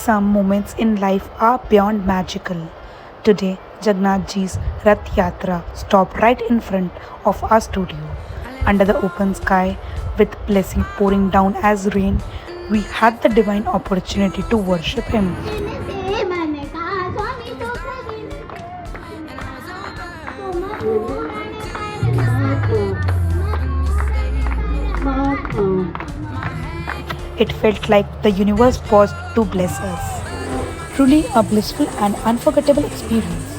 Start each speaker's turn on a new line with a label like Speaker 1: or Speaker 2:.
Speaker 1: Some moments in life are beyond magical. Today, Jagannath Ji's Rath Yatra stopped right in front of our studio. Under the open sky, with blessing pouring down as rain, we had the divine opportunity to worship him. It felt like the universe paused to bless us. Truly a blissful and unforgettable experience.